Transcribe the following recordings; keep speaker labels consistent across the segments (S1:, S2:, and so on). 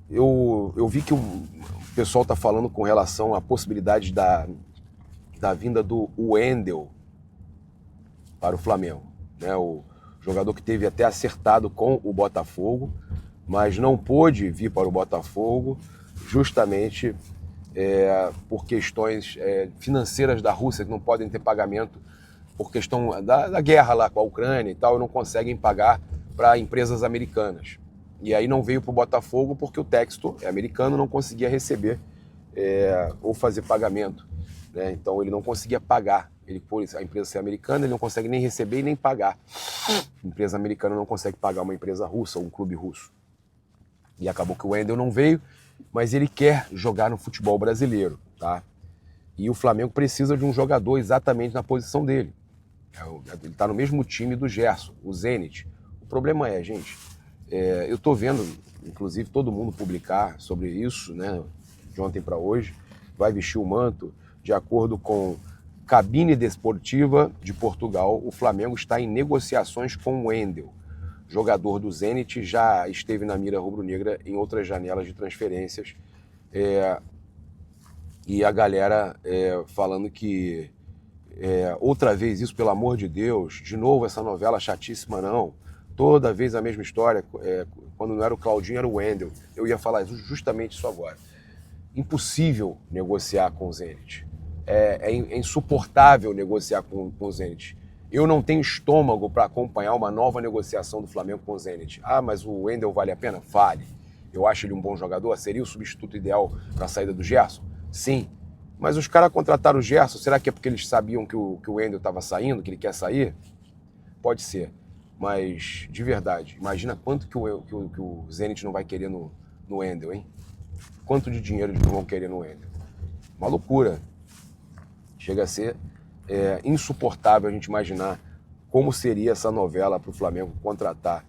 S1: Eu vi que o pessoal está falando com relação à possibilidade da vinda do Wendel para o Flamengo, né? O jogador que teve até acertado com o Botafogo, mas não pôde vir para o Botafogo justamente por questões financeiras da Rússia, que não podem ter pagamento por questão da guerra lá com a Ucrânia e tal, e não conseguem pagar para empresas americanas. E aí não veio para o Botafogo porque o Textor é americano, não conseguia receber ou fazer pagamento, né? Então ele não conseguia pagar. Ele, por a empresa ser americana, ele não consegue nem receber e nem pagar. A empresa americana não consegue pagar uma empresa russa ou um clube russo. E acabou que o Wendel não veio, mas ele quer jogar no futebol brasileiro, tá? E o Flamengo precisa de um jogador exatamente na posição dele. Ele está no mesmo time do Gerson, o Zenit. O problema é, gente, eu estou vendo, inclusive, todo mundo publicar sobre isso, né, de ontem para hoje, vai vestir o manto. De acordo com Cabine Desportiva de Portugal, o Flamengo está em negociações com o Wendel. Jogador do Zenit, já esteve na mira rubro-negra em outras janelas de transferências. E a galera falando que outra vez isso, pelo amor de Deus, de novo essa novela chatíssima, não. Toda vez a mesma história, quando não era o Claudinho, era o Wendel. Eu ia falar justamente isso agora. Impossível negociar com o Zenit. É insuportável negociar com o Zenit. Eu não tenho estômago para acompanhar uma nova negociação do Flamengo com o Zenit. Ah, mas o Wendel vale a pena? Vale. Eu acho ele um bom jogador. Seria o substituto ideal para a saída do Gerson? Sim. Mas os caras contrataram o Gerson, será que é porque eles sabiam que o Wendel estava saindo, que ele quer sair? Pode ser. Mas, de verdade, imagina quanto que o Zenit não vai querer no Wendel, hein? Quanto de dinheiro eles não vão querer no Wendel? Uma loucura. Chega a ser insuportável a gente imaginar como seria essa novela para o Flamengo contratar,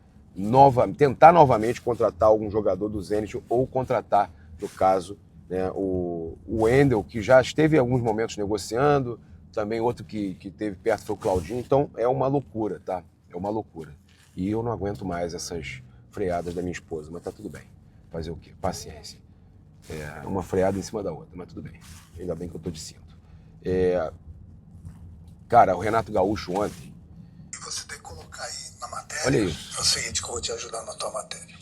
S1: tentar novamente contratar algum jogador do Zenit ou contratar, no caso, né, o Wendel, que já esteve em alguns momentos negociando, também outro que teve perto foi o Claudinho. Então é uma loucura, tá? É uma loucura. E eu não aguento mais essas freadas da minha esposa, mas tá tudo bem. Fazer o quê? Paciência. Uma freada em cima da outra, mas tudo bem. Ainda bem que eu tô de cinto. Cara, o Renato Gaúcho ontem...
S2: E você tem que colocar aí na matéria...
S1: Olha isso.
S2: É o seguinte que eu vou te ajudar na tua matéria.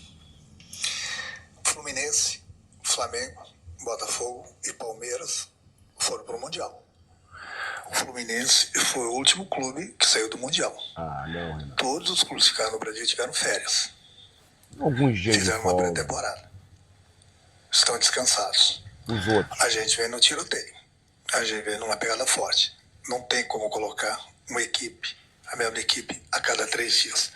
S2: Fluminense, Flamengo, Botafogo e Palmeiras foram pro Mundial. O Fluminense foi o último clube que saiu do Mundial.
S1: Ah, não, Renato.
S2: Todos os clubes que ficaram no Brasil tiveram férias.
S1: Alguns dias
S2: fizeram
S1: de folga.
S2: uma pré-temporada. Estão descansados.
S1: Os outros.
S2: A gente vem no tiroteio. A gente vem numa pegada forte. Não tem como colocar uma equipe, a mesma equipe, a cada 3 dias.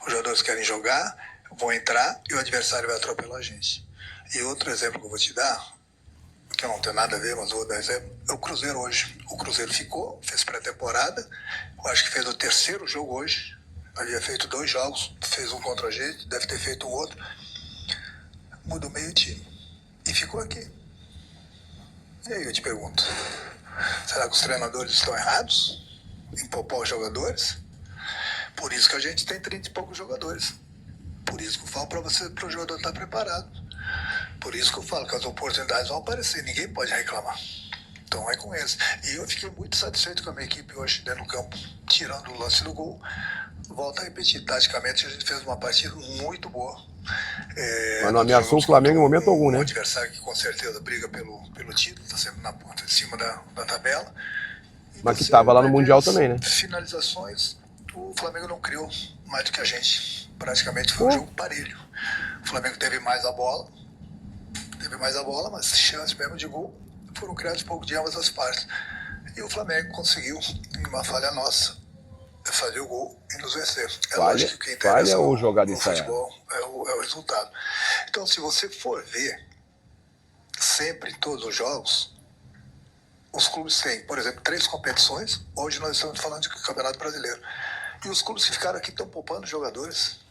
S2: Os jogadores querem jogar, vão entrar e o adversário vai atropelar a gente. E outro exemplo que eu vou te dar, que não tem nada a ver, mas vou dar exemplo, é o Cruzeiro hoje. O Cruzeiro fez pré-temporada, eu acho que fez o 3º jogo hoje, havia feito 2 jogos, fez um contra a gente, deve ter feito um outro, mudou meio time e ficou aqui. E aí eu te pergunto, será que os treinadores estão errados em poupar os jogadores? Por isso que a gente tem 30 e poucos jogadores. Por isso que eu falo para você, para o jogador estar preparado. Por isso que eu falo que as oportunidades vão aparecer, ninguém pode reclamar. Então é com eles. E eu fiquei muito satisfeito com a minha equipe hoje dentro do campo, tirando o lance do gol. Volto a repetir, taticamente a gente fez uma partida muito boa.
S1: Mas não ameaçou o Flamengo em momento algum, né?
S2: Um adversário que com certeza briga pelo título, está sempre na ponta de cima da tabela. E
S1: mas que estava lá no Mundial também, né?
S2: Finalizações, o Flamengo não criou mais do que a gente. Praticamente foi um jogo parelho. O Flamengo teve mais a bola, mas chances mesmo de gol foram criadas pouco de ambas as partes. E o Flamengo conseguiu, em uma falha nossa, fazer o gol e nos vencer.
S1: Lógico que quem falha ou jogada ensaiada?
S2: Futebol é o resultado. Então, se você for ver, sempre em todos os jogos, os clubes têm, por exemplo, 3 competições. Hoje nós estamos falando de Campeonato Brasileiro. E os clubes que ficaram aqui estão poupando jogadores.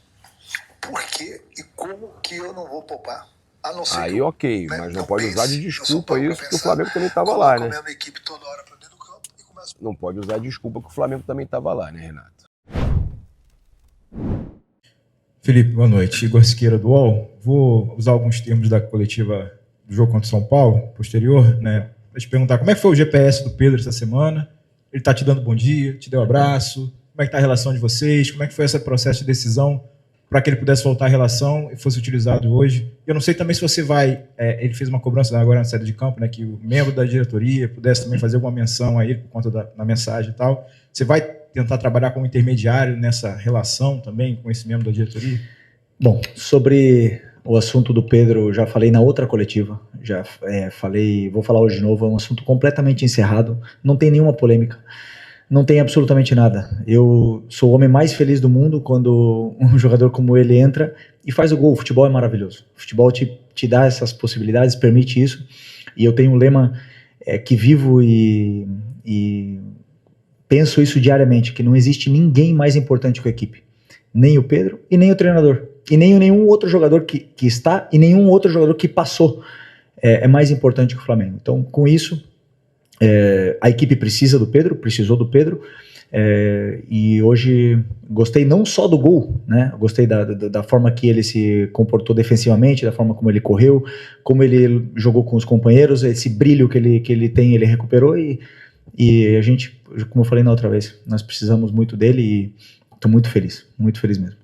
S2: Por que e como que eu não vou poupar? A não ser
S1: aí
S2: que eu,
S1: ok,
S2: né,
S1: mas não pode usar de desculpa isso,
S2: pensar,
S1: que o Flamengo também estava lá, né?
S2: a mesma equipe toda hora pra dentro do campo e começa...
S1: Não pode usar de desculpa que o Flamengo também estava lá, né, Renato?
S3: Felipe, boa noite. Igor Siqueira do UOL. Vou usar alguns termos da coletiva do jogo contra o São Paulo, posterior, né? Para te perguntar como é que foi o GPS do Pedro essa semana. Ele está te dando bom dia, te deu um abraço. Como é que está a relação de vocês? Como é que foi esse processo de decisão para que ele pudesse voltar à relação e fosse utilizado hoje? Eu não sei também se você vai... ele fez uma cobrança agora na saída de campo, né? Que o membro da diretoria pudesse também fazer alguma menção a ele por conta da mensagem e tal. Você vai tentar trabalhar como intermediário nessa relação também com esse membro da diretoria?
S4: Bom, sobre o assunto do Pedro, já falei na outra coletiva, já falei, vou falar hoje de novo, é um assunto completamente encerrado, não tem nenhuma polêmica, não tem absolutamente nada. Eu sou o homem mais feliz do mundo quando um jogador como ele entra e faz o gol. O futebol é maravilhoso, o futebol te dá essas possibilidades, permite isso, e eu tenho um lema que vivo e penso isso diariamente, que não existe ninguém mais importante que a equipe, nem o Pedro e nem o treinador, e nem nenhum outro jogador que está e nenhum outro jogador que passou é mais importante que o Flamengo. Então, com isso, a equipe precisa do Pedro, precisou do Pedro, e hoje gostei não só do gol, né? Gostei da forma que ele se comportou defensivamente, da forma como ele correu, como ele jogou com os companheiros, esse brilho que ele tem, ele recuperou, e a gente, como eu falei na outra vez, nós precisamos muito dele e estou muito feliz mesmo.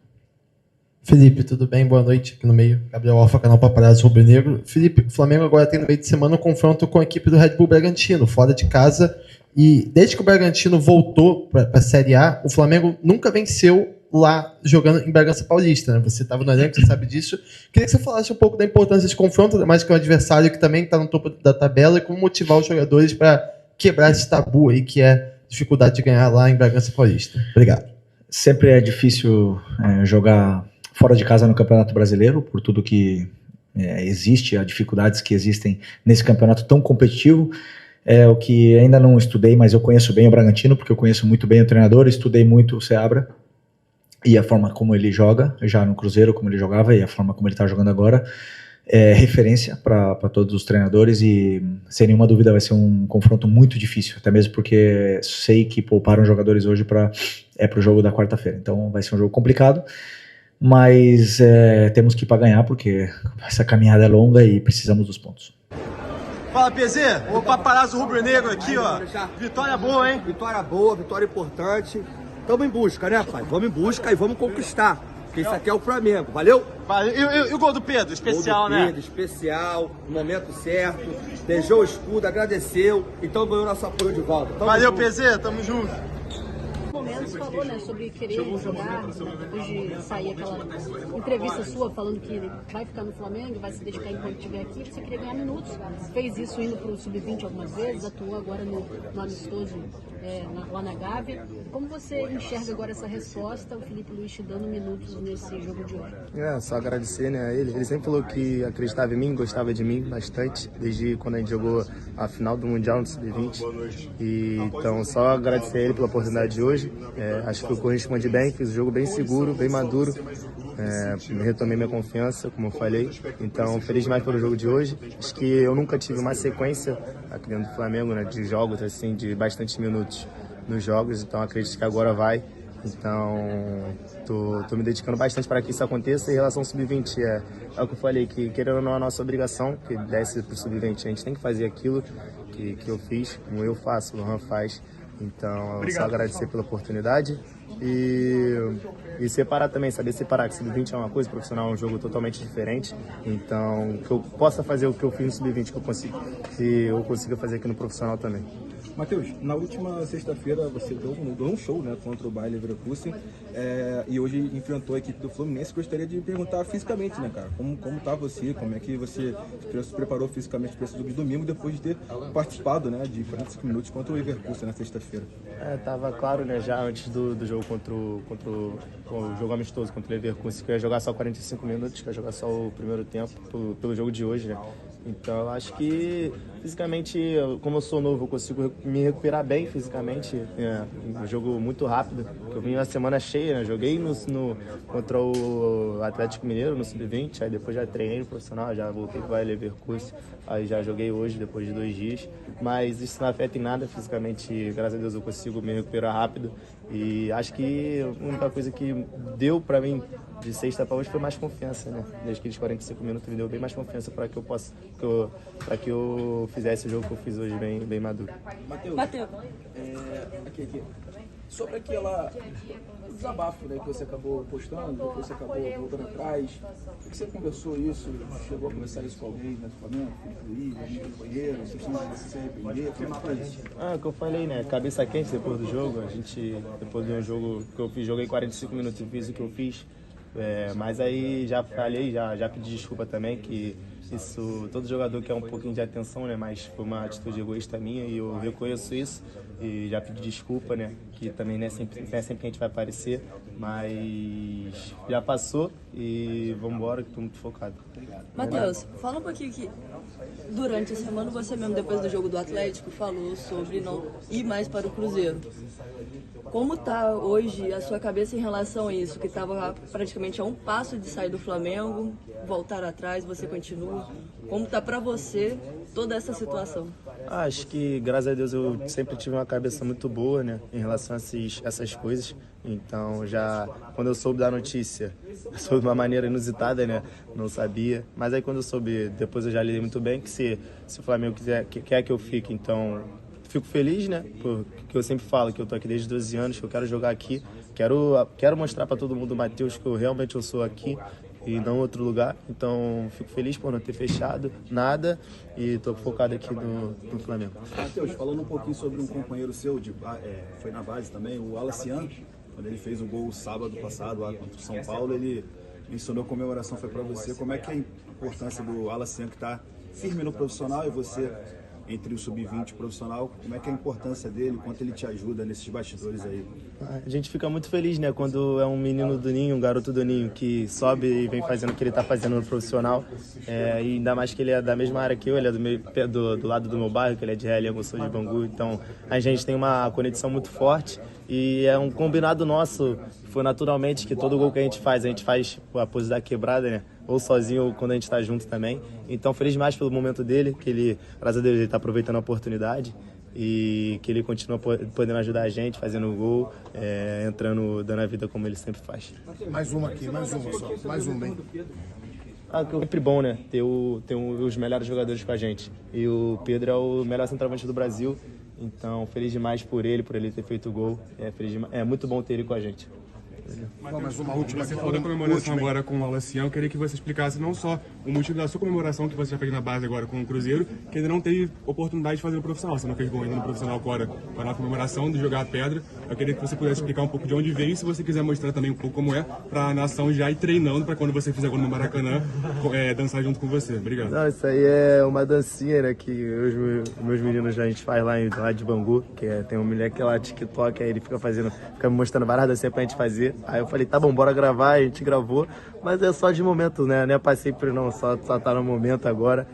S5: Felipe, tudo bem? Boa noite, aqui no meio. Gabriel Alfa, canal Paparazzo Rubro Negro. Felipe, o Flamengo agora tem no meio de semana um confronto com a equipe do Red Bull Bragantino, fora de casa. E desde que o Bragantino voltou para a Série A, o Flamengo nunca venceu lá jogando em Bragança Paulista, né? Você estava no elenco, você sabe disso. Queria que você falasse um pouco da importância desse confronto, mais que é um adversário que também está no topo da tabela, e como motivar os jogadores para quebrar esse tabu aí que é a dificuldade de ganhar lá em Bragança Paulista. Obrigado.
S4: Sempre é difícil jogar fora de casa no Campeonato Brasileiro, por tudo que existe, as dificuldades que existem nesse campeonato tão competitivo. O que ainda não estudei, mas eu conheço bem o Bragantino, porque eu conheço muito bem o treinador, estudei muito o Seabra e a forma como ele joga, já no Cruzeiro, como ele jogava, e a forma como ele está jogando agora, é referência para todos os treinadores, e sem nenhuma dúvida vai ser um confronto muito difícil, até mesmo porque sei que pouparam jogadores hoje para o jogo da quarta-feira, então vai ser um jogo complicado, mas temos que ir para ganhar, porque essa caminhada é longa e precisamos dos pontos.
S6: Fala, PZ, o Paparazzo Rubro Negro aqui, ó. Vitória boa, hein?
S7: Vitória boa, vitória importante. Tamo em busca, né, pai? Vamos em busca e vamos conquistar. Porque isso aqui é o Flamengo, valeu?
S6: E o gol do Pedro? Especial,
S7: gol do Pedro,
S6: né?
S7: especial, no momento certo. Beijou o escudo, agradeceu. Então ganhou nosso apoio de volta.
S6: Valeu, PZ, tamo junto.
S8: Você falou, né, sobre querer jogar, depois de sair aquela entrevista sua falando que ele vai ficar no Flamengo, vai se dedicar enquanto estiver aqui, você queria ganhar minutos, fez isso indo para o Sub-20 algumas vezes, atuou agora no amistoso lá na Gávea. Como você enxerga agora essa resposta, o Felipe Luiz te dando minutos nesse jogo de hoje?
S9: Só agradecer, né, a ele. Ele sempre falou que acreditava em mim, gostava de mim bastante, desde quando a gente jogou a final do Mundial no Sub-20. E então, só agradecer a ele pela oportunidade de hoje. Acho que eu correspondi bem, fiz o jogo bem seguro, bem maduro. Retomei minha confiança, como eu falei. Então, feliz demais pelo jogo de hoje. Acho que eu nunca tive uma sequência aqui dentro do Flamengo, né, de jogos, assim, de bastante minutos nos jogos. Então, acredito que agora vai. Então, tô me dedicando bastante para que isso aconteça. Em relação ao Sub-20, é o que eu falei, que querendo ou não é a nossa obrigação, que desce para o Sub-20, a gente tem que fazer aquilo que eu fiz, como eu faço, o Lohan faz. Então, só agradecer pela oportunidade e separar também, saber separar que Sub-20 é uma coisa, profissional é um jogo totalmente diferente. Então, que eu possa fazer o que eu fiz no Sub-20, que eu consiga fazer aqui no profissional também.
S10: Matheus, na última sexta-feira você deu um show, né, contra o Bayer Leverkusen, e hoje enfrentou a equipe do Fluminense. Gostaria de perguntar fisicamente, né, cara, como tá você, como é que você se preparou fisicamente para esse jogo de domingo, depois de ter participado, né, de 45 minutos contra o Leverkusen na sexta-feira?
S9: Tava claro, né, já antes do jogo contra o jogo amistoso contra o Leverkusen, que eu ia jogar só 45 minutos, que eu ia jogar só o primeiro tempo, pelo jogo de hoje, né. Então, eu acho que fisicamente, como eu sou novo, eu consigo me recuperar bem fisicamente. Um jogo muito rápido. Eu vim uma semana cheia, né? Joguei contra o Atlético Mineiro no Sub-20, aí depois já treinei no profissional, já voltei para o Leverkusen. aí já joguei hoje, depois de 2 dias, mas isso não afeta em nada fisicamente, graças a Deus eu consigo me recuperar rápido, e acho que a única coisa que deu para mim de sexta para hoje foi mais confiança, né? Desde aqueles 45 minutos me deu bem mais confiança para que eu possa, para que eu fizesse o jogo que eu fiz hoje bem maduro.
S11: Matheus, aqui. Sobre aquela desabafo, né, que você acabou postando, depois você acabou voltando atrás, o que você conversou isso? Chegou a conversar isso com alguém do Flamengo, Felipe Luiz, algum companheiro, você se arrepender? Como foi isso?
S9: O que eu falei, né? Cabeça quente depois do jogo. A gente, depois de um jogo que eu fiz, joguei 45 minutos e fiz o que eu fiz. Mas aí já falhei, já pedi desculpa também, que isso, todo jogador quer um pouquinho de atenção, né? Mas foi uma atitude egoísta minha e eu reconheço isso e já pedi desculpa, né? Que também não é sempre que a gente vai aparecer, mas já passou e vamos embora que estou muito focado.
S11: Matheus, fala um pouquinho que durante a semana você mesmo, depois do jogo do Atlético, falou sobre não ir mais para o Cruzeiro. Como tá hoje a sua cabeça em relação a isso, que estava praticamente a um passo de sair do Flamengo, voltar atrás, você continua? Como tá para você toda essa situação?
S9: Acho que, graças a Deus, eu sempre tive uma cabeça muito boa, né, em relação a essas coisas. Então, já quando eu soube da notícia, soube de uma maneira inusitada, né, não sabia. Mas aí quando eu soube, depois eu já lidei muito bem, que se o Flamengo quer que eu fique, então fico feliz, né, porque eu sempre falo que eu tô aqui desde 12 anos, que eu quero jogar aqui, quero mostrar para todo mundo, Matheus, que eu sou aqui e não em outro lugar. Então fico feliz por não ter fechado nada e tô focado aqui no Flamengo.
S12: Matheus, falando um pouquinho sobre um companheiro seu, foi na base também, o Alacian, quando ele fez o gol sábado passado lá contra o São Paulo, ele mencionou a comemoração, foi para você. Como é que é a importância do Alacian, que está firme no profissional, e você entre o sub-20 profissional, como é que é a importância dele, quanto ele te ajuda nesses bastidores aí?
S9: A gente fica muito feliz, né, quando é um menino do ninho, um garoto do ninho que sobe e vem fazendo o que ele está fazendo no profissional, e ainda mais que ele é da mesma área que eu, ele é do lado do meu bairro, que ele é de Realengo, eu sou de Bangu, então a gente tem uma conexão muito forte e é um combinado nosso, foi naturalmente que todo gol que a gente faz a pose da quebrada, né, ou sozinho ou quando a gente está junto também. Então feliz demais pelo momento dele, que ele, graças a Deus, ele está aproveitando a oportunidade e que ele continua podendo ajudar a gente, fazendo o gol, entrando, dando a vida como ele sempre faz.
S13: Mais uma só, mais um bem.
S9: É sempre bom, né, ter os melhores jogadores com a gente. E o Pedro é o melhor centroavante do Brasil, então feliz demais por ele ter feito o gol. É muito bom ter ele com a gente.
S13: Mais uma última.
S14: Você falou da comemoração agora com o Alacian, eu queria que você explicasse não só o motivo da sua comemoração que você já fez na base agora com o Cruzeiro, que ainda não teve oportunidade de fazer no profissional. Você não fez gol ainda no profissional agora para a comemoração de jogar a pedra. Eu queria que você pudesse explicar um pouco de onde veio e se você quiser mostrar também um pouco como é para a nação já ir treinando para quando você fizer gol no Maracanã, dançar junto com você. Obrigado.
S9: Não, isso aí é uma dancinha, né, que os meus meninos a gente faz lá de Bangu, que tem um moleque lá TikTok, aí ele fica me mostrando várias dancinhas pra gente fazer. Aí eu falei, tá bom, bora gravar, a gente gravou, mas é só de momento, né? Não é pra sempre não, só tá no momento agora.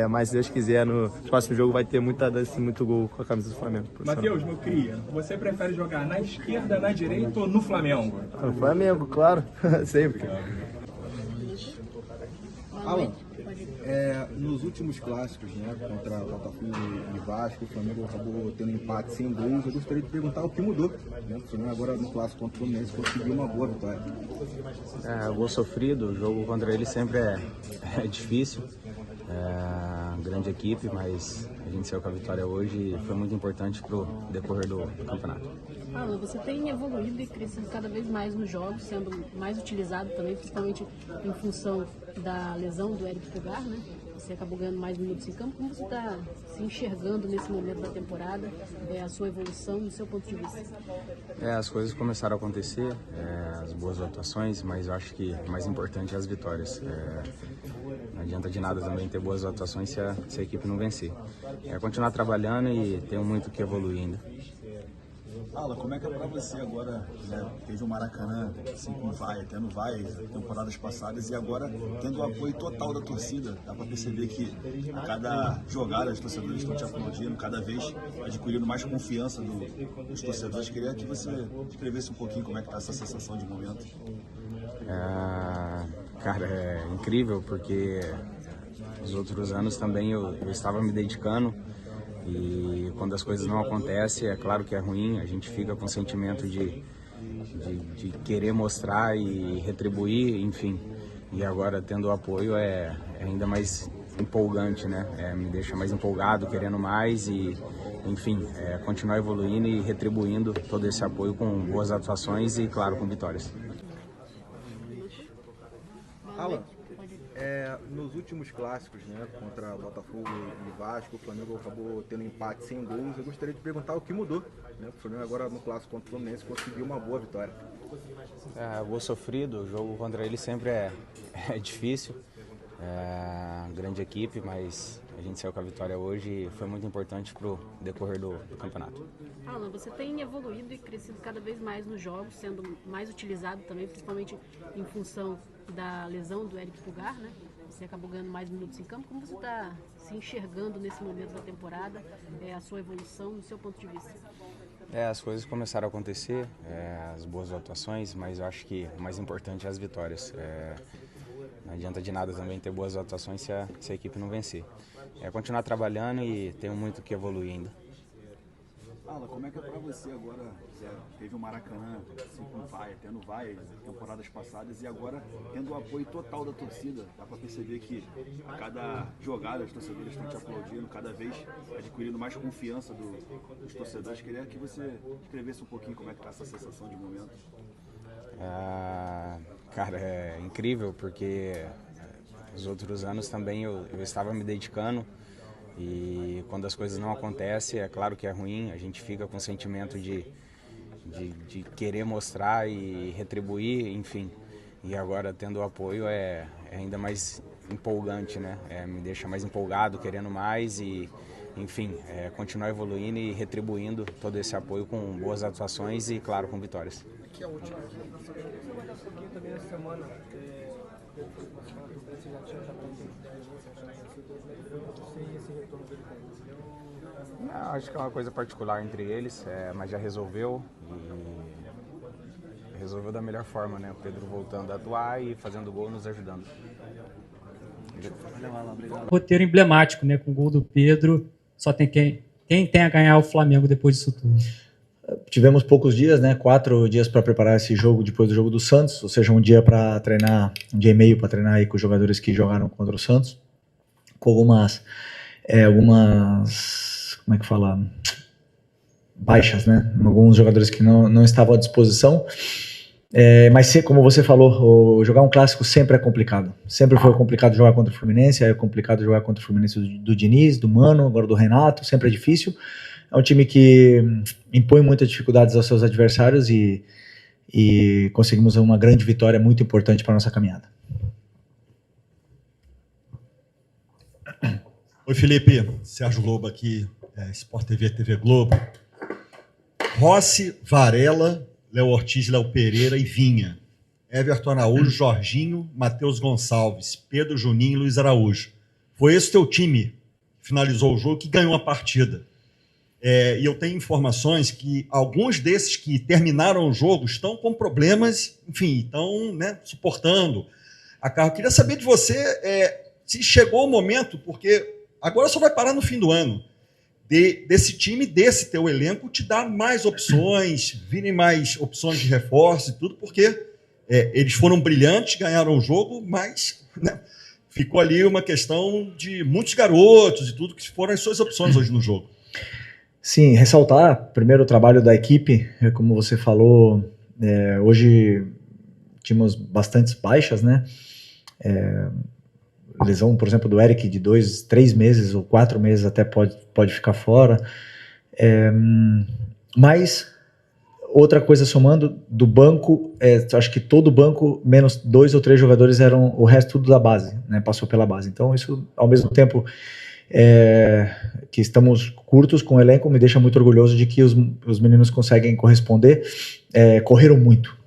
S9: Mas se Deus quiser, no próximo jogo vai ter muita dança e muito gol com a camisa do Flamengo.
S15: Matheus, meu cria, você prefere jogar na esquerda, na direita ou no Flamengo?
S9: No Flamengo, claro, sempre.
S12: Alan, nos últimos clássicos, né, contra Botafogo e Vasco, o Flamengo acabou tendo empate sem gols. Eu gostaria de perguntar o que mudou, né? O Flamengo agora no clássico contra o Fluminense conseguiu uma boa vitória.
S16: Gol sofrido, o jogo contra ele sempre é difícil. Grande equipe, mas a gente saiu com a vitória hoje e foi muito importante para o decorrer do campeonato.
S8: Alan, você tem evoluído e crescido cada vez mais nos jogos, sendo mais utilizado também, principalmente em função da lesão do Éric Pulgar, né? Você acabou ganhando mais minutos em campo. Como você está se enxergando nesse momento da temporada, a sua evolução, do seu ponto de vista?
S16: As coisas começaram a acontecer, as boas atuações, mas eu acho que o mais importante é as vitórias. Não adianta de nada também ter boas atuações se a equipe não vencer. Continuar trabalhando e tenho muito que evoluir ainda.
S12: Alan, como é que é pra você agora, né? Teve o Maracanã, assim como tendo vai, temporadas passadas, e agora tendo o apoio total da torcida. Dá pra perceber que a cada jogada os torcedores estão te aplaudindo, cada vez adquirindo mais confiança dos torcedores. Queria que você escrevesse um pouquinho como é que tá essa sensação de momento.
S16: Cara, é incrível porque os outros anos também eu estava me dedicando e quando as coisas não acontecem, é claro que é ruim, a gente fica com o sentimento de querer mostrar e retribuir, enfim. E agora tendo o apoio é ainda mais empolgante, né? Me deixa mais empolgado, querendo mais e, enfim, continuar evoluindo e retribuindo todo esse apoio com boas atuações e, claro, com vitórias.
S10: Alan, nos últimos clássicos, né, contra Botafogo e Vasco, o Flamengo acabou tendo empate sem gols. Eu gostaria de perguntar o que mudou, né? O Flamengo agora no clássico contra o Fluminense conseguiu uma boa vitória.
S16: Gol sofrido, o jogo contra ele sempre é difícil. Grande equipe, mas a gente saiu com a vitória hoje e foi muito importante para o decorrer do campeonato.
S8: Alan, você tem evoluído e crescido cada vez mais nos jogos, sendo mais utilizado também, principalmente em função da lesão do Eric Pulgar, né? Você acabou ganhando mais minutos em campo. Como você está se enxergando nesse momento da temporada, a sua evolução, no seu ponto de vista?
S16: As coisas começaram a acontecer, as boas atuações, mas eu acho que o mais importante é as vitórias. Não adianta de nada também ter boas atuações se a equipe não vencer. Continuar trabalhando e tenho muito que evoluir ainda.
S12: Alan, como é que é para você agora? Teve o Maracanã, assim como vai, até no vai, temporadas passadas, e agora tendo o apoio total da torcida. Dá para perceber que a cada jogada os torcedores estão te aplaudindo, cada vez adquirindo mais confiança dos torcedores. Queria que você escrevesse um pouquinho como é que está essa sensação de momento.
S16: Cara, é incrível porque os outros anos também eu estava me dedicando e quando as coisas não acontecem, é claro que é ruim, a gente fica com o sentimento de querer mostrar e retribuir, enfim. E agora tendo o apoio é ainda mais empolgante, né? Me deixa mais empolgado, querendo mais e, enfim, continuar evoluindo e retribuindo todo esse apoio com boas atuações e, claro, com vitórias.
S6: Aqui é a última. Você pode guardar um pouquinho também essa semana. Você já tinha esse retorno dele?
S16: Acho que é uma coisa particular entre eles, mas já resolveu e resolveu da melhor forma, né? O Pedro voltando a atuar e fazendo gol, nos ajudando.
S17: Roteiro emblemático, né? Com o gol do Pedro, só tem quem tem a ganhar o Flamengo depois disso tudo.
S4: Tivemos poucos dias, né? 4 dias para preparar esse jogo depois do jogo do Santos, ou seja, um dia para treinar, um dia e meio para treinar aí com os jogadores que jogaram contra o Santos, com algumas como é que fala? Baixas, né? Alguns jogadores que não estavam à disposição. Mas como você falou, jogar um clássico sempre é complicado. Sempre foi complicado jogar contra o Fluminense, é complicado jogar contra o Fluminense do Diniz, do Mano, agora do Renato, sempre é difícil. É um time que impõe muitas dificuldades aos seus adversários e conseguimos uma grande vitória muito importante para a nossa caminhada.
S18: Oi, Felipe. Sérgio Lobo aqui, Sport TV, TV Globo. Rossi, Varela, Léo Ortiz, Léo Pereira e Vinha. Everton Araújo, Jorginho, Matheus Gonçalves, Pedro Juninho e Luiz Araújo. Foi esse teu time que finalizou o jogo, que ganhou a partida. E eu tenho informações que alguns desses que terminaram o jogo estão com problemas, enfim, estão, né, suportando a carro. Eu queria saber de você se chegou o momento, porque agora só vai parar no fim do ano, desse time, desse teu elenco, te dar mais opções, virem mais opções de reforço e tudo, porque eles foram brilhantes, ganharam o jogo, mas, né, ficou ali uma questão de muitos garotos e tudo, que foram as suas opções hoje no jogo.
S4: Sim, ressaltar primeiro o trabalho da equipe, como você falou, hoje tínhamos bastantes baixas, né? Lesão, por exemplo, do Eric de 2, 3 meses ou 4 meses até pode ficar fora. Mas outra coisa somando, do banco, acho que todo o banco, menos 2 ou 3 jogadores eram o resto tudo da base, né? Passou pela base. Então isso, ao mesmo tempo que estamos curtos com o elenco, me deixa muito orgulhoso de que os meninos conseguem corresponder. Correram muito.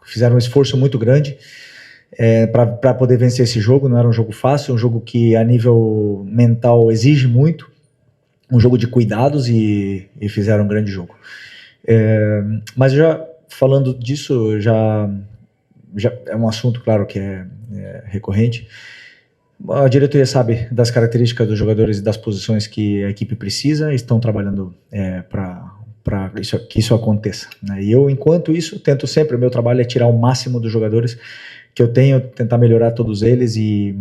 S4: Fizeram um esforço muito grande para poder vencer esse jogo. Não era um jogo fácil, um jogo que a nível mental exige muito, um jogo de cuidados e fizeram um grande jogo. Mas já falando disso, já é um assunto, claro, que é recorrente. A diretoria sabe das características dos jogadores e das posições que a equipe precisa, estão trabalhando para que isso aconteça, né? E eu, enquanto isso, tento sempre, o meu trabalho é tirar o máximo dos jogadores que eu tenho, tentar melhorar todos eles e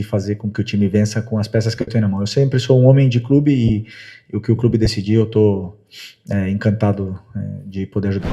S4: fazer com que o time vença com as peças que eu tenho na mão. Eu sempre sou um homem de clube e o que o clube decidir, eu estou encantado de poder ajudar.